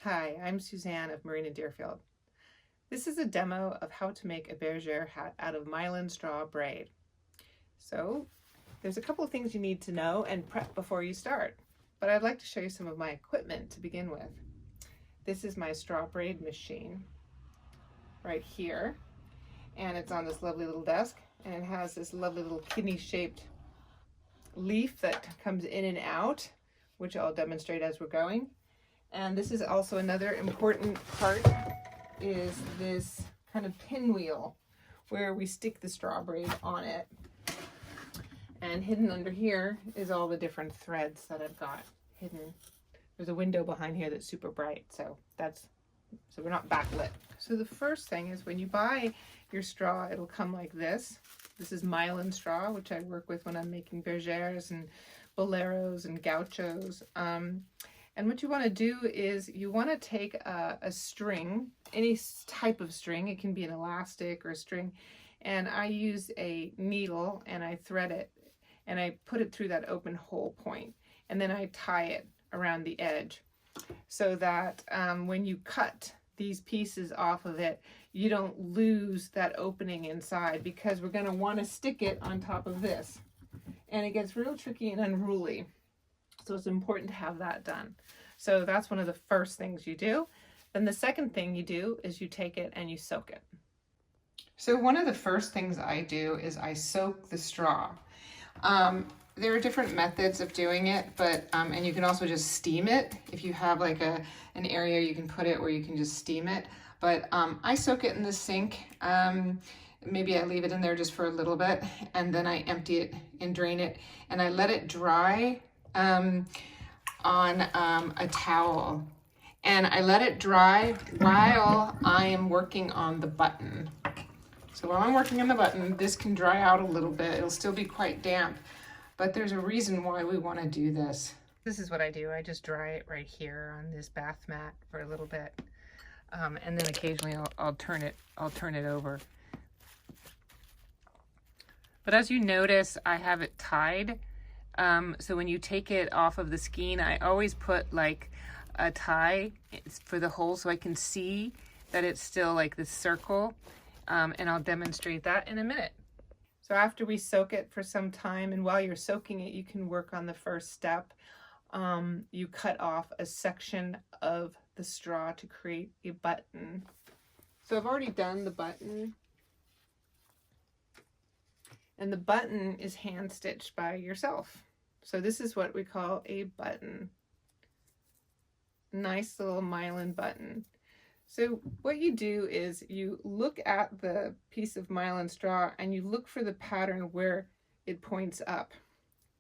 Hi, I'm Suzanne of Marina Deerfield. This is a demo of how to make a bergère hat out of myelin straw braid. So there's a couple of things you need to know and prep before you start, but I'd like to show you some of my equipment to begin with. This is my straw braid machine right here, and it's on this lovely little desk, and it has this lovely little kidney-shaped leaf that comes in and out, which I'll demonstrate as we're going. And this is also another important part, is this kind of pinwheel where we stick the straw braid on it. And hidden under here is all the different threads that I've got hidden. There's a window behind here that's super bright, so we're not backlit. So the first thing is, when you buy your straw, it'll come like this. This is myelin straw, which I work with when I'm making bergères and boleros and gauchos. And what you want to do is you want to take a string, any type of string. It can be an elastic or a string. And I use a needle and I thread it and I put it through that open hole point. And then I tie it around the edge so that when you cut these pieces off of it, you don't lose that opening inside, because we're going to want to stick it on top of this. And it gets real tricky and unruly. So it's important to have that done. So that's one of the first things you do. Then the second thing you do is you take it and you soak it. So one of the first things I do is I soak the straw. There are different methods of doing it, but and you can also just steam it. If you have like an area you can put it where you can just steam it. But I soak it in the sink. Maybe I leave it in there just for a little bit, and then I empty it and drain it, and I let it dry on a towel, and I let it dry while I am working on the button. So while I'm working on the button, this can dry out a little bit. It'll still be quite damp, but there's a reason why we want to do this. This is what I do. I just dry it right here on this bath mat for a little bit, and then occasionally I'll turn it over. But as you notice, I have it tied. So when you take it off of the skein, I always put like a tie for the hole so I can see that it's still like this circle. And I'll demonstrate that in a minute. So after we soak it for some time, and while you're soaking it, you can work on the first step. You cut off a section of the straw to create a button. So I've already done the button. And the button is hand stitched by yourself. So this is what we call a button. Nice little myelin button. So what you do is you look at the piece of myelin straw and you look for the pattern where it points up.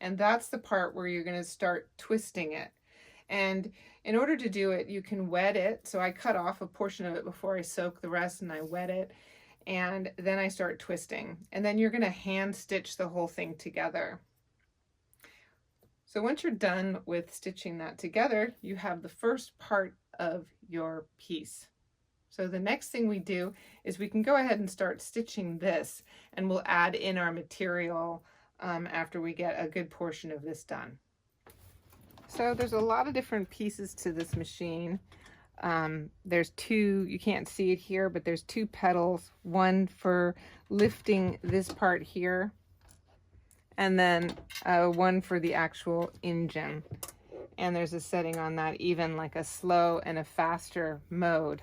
And that's the part where you're going to start twisting it. And in order to do it, you can wet it. So I cut off a portion of it before I soak the rest, and I wet it. And then I start twisting, and then you're going to hand stitch the whole thing together. So once you're done with stitching that together, you have the first part of your piece. So the next thing we do is we can go ahead and start stitching this, and we'll add in our material after we get a good portion of this done. So there's a lot of different pieces to this machine. There's two, you can't see it here, but there's two pedals, one for lifting this part here, and then one for the actual engine. And there's a setting on that, even like a slow and a faster mode.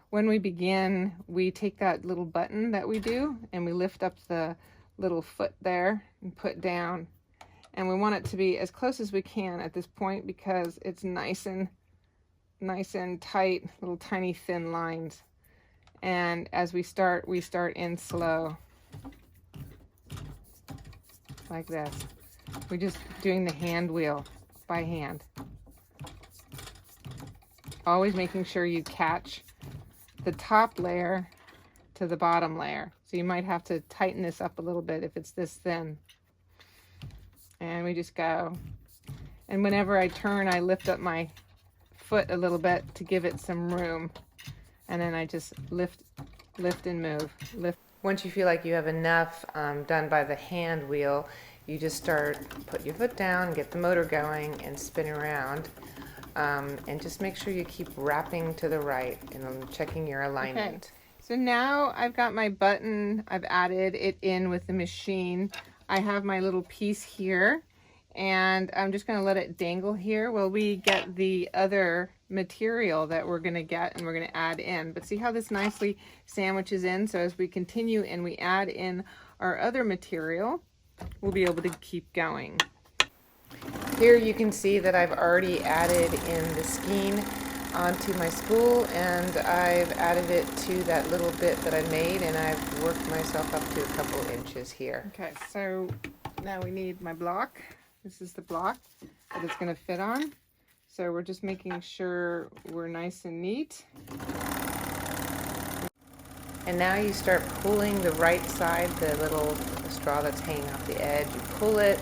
When we begin, we take that little button that we do and we lift up the little foot there and put down. And we want it to be as close as we can at this point, because it's nice and tight, little tiny thin lines. And as we start in slow, like this. We're just doing the hand wheel by hand. Always making sure you catch the top layer to the bottom layer. So you might have to tighten this up a little bit if it's this thin. And we just go. And whenever I turn, I lift up my foot a little bit to give it some room, and then I just lift and move. Once you feel like you have enough done by the hand wheel, you just put your foot down, get the motor going, and spin around. And just make sure you keep wrapping to the right and checking your alignment. Okay. So now I've got my button, I've added it in with the machine. I have my little piece here, and I'm just going to let it dangle here while we get the other material that we're going to get and we're going to add in. But see how this nicely sandwiches in? So as we continue and we add in our other material, we'll be able to keep going. Here you can see that I've already added in the skein onto my spool, and I've added it to that little bit that I made, and I've worked myself up to a couple inches here. Okay, so now we need my block. This is the block that it's going to fit on. So we're just making sure we're nice and neat. And now you start pulling the right side, the little straw that's hanging off the edge. You pull it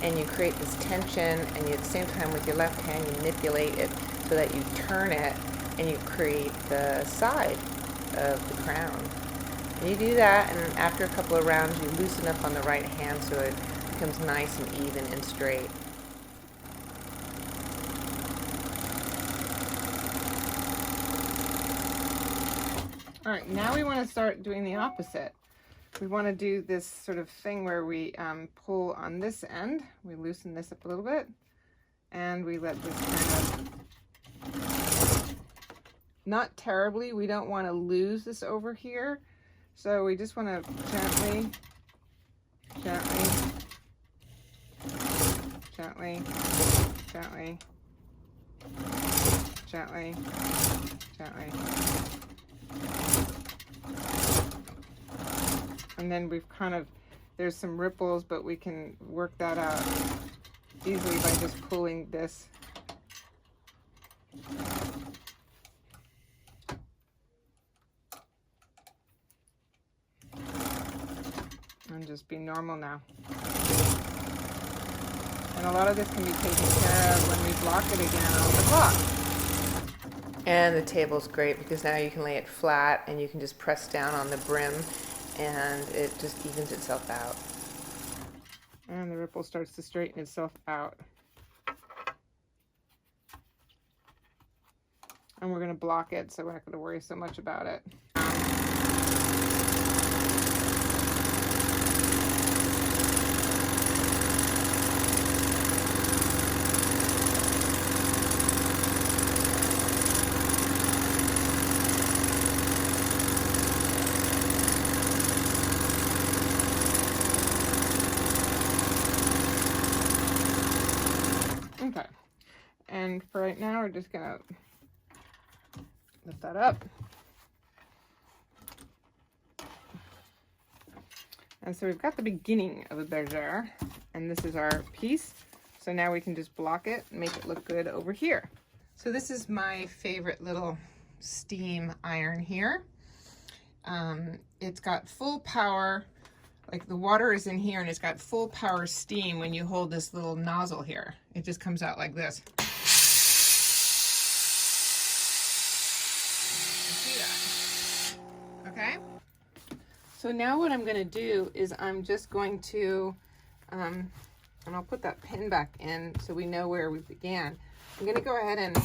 and you create this tension, and you, at the same time with your left hand you manipulate it so that you turn it and you create the side of the crown. And you do that, and after a couple of rounds you loosen up on the right hand so it becomes nice and even and straight. All right, now we want to start doing the opposite. We want to do this sort of thing where we pull on this end. We loosen this up a little bit, and we let this kind of, not terribly, we don't want to lose this over here. So we just want to gently, gently, gently, gently, gently, gently. And then we've kind of, there's some ripples, but we can work that out easily by just pulling this. And just be normal now. And a lot of this can be taken care of when we block it again on the block. And the table's great because now you can lay it flat and you can just press down on the brim and it just evens itself out. And the ripple starts to straighten itself out. And we're going to block it, so we're not going to worry so much about it. Okay, and for right now, we're just gonna lift that up. And so we've got the beginning of a bergère, and this is our piece. So now we can just block it and make it look good over here. So this is my favorite little steam iron here. It's got full power. Like the water is in here and it's got full power steam when you hold this little nozzle here. It just comes out like this. See that? Okay? So now what I'm going to do is I'm just going to, and I'll put that pin back in so we know where we began. I'm going to go ahead and bring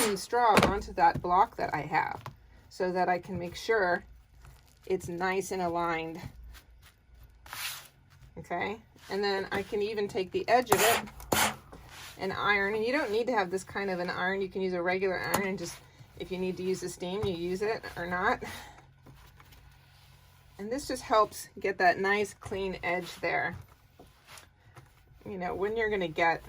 my straw onto that block that I have so that I can make sure it's nice and aligned. Okay, and then I can even take the edge of it and iron, and you don't need to have this kind of an iron. You can use a regular iron, and just if you need to use the steam, you use it or not. And this just helps get that nice clean edge there. You know, when you're gonna get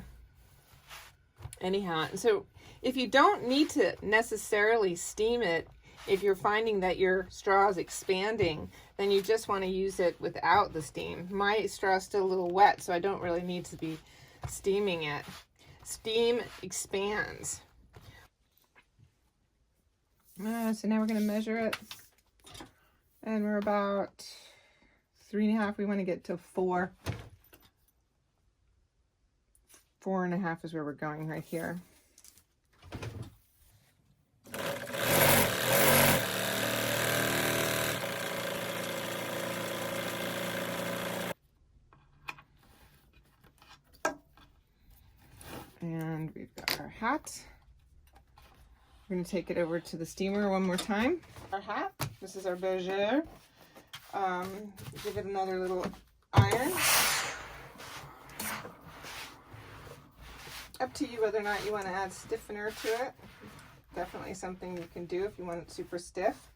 anyhow. And so if you don't need to necessarily steam it, if you're finding that your straw is expanding, then you just want to use it without the steam. My straw is still a little wet, so I don't really need to be steaming it. Steam expands. So now we're going to measure it. And we're about 3.5. We want to get to 4. 4.5 is where we're going right here. And hat. We're going to take it over to the steamer one more time. Our hat, this is our bergère. Give it another little iron. Up to you whether or not you want to add stiffener to it. Definitely something you can do if you want it super stiff.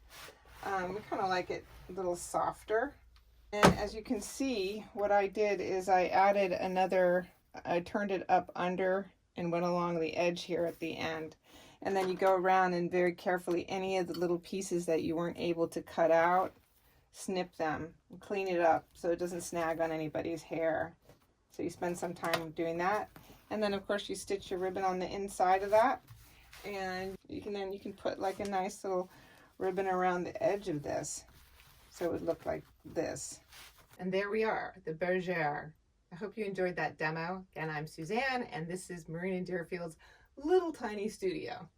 We kind of like it a little softer. And as you can see, what I did is I added I turned it up under and went along the edge here at the end. And then you go around and very carefully, any of the little pieces that you weren't able to cut out, snip them and clean it up so it doesn't snag on anybody's hair. So you spend some time doing that. And then of course you stitch your ribbon on the inside of that. And you can put like a nice little ribbon around the edge of this. So it would look like this. And there we are, the bergère. I hope you enjoyed that demo. Again, I'm Suzanne, and this is Marina Deerfield's little tiny studio.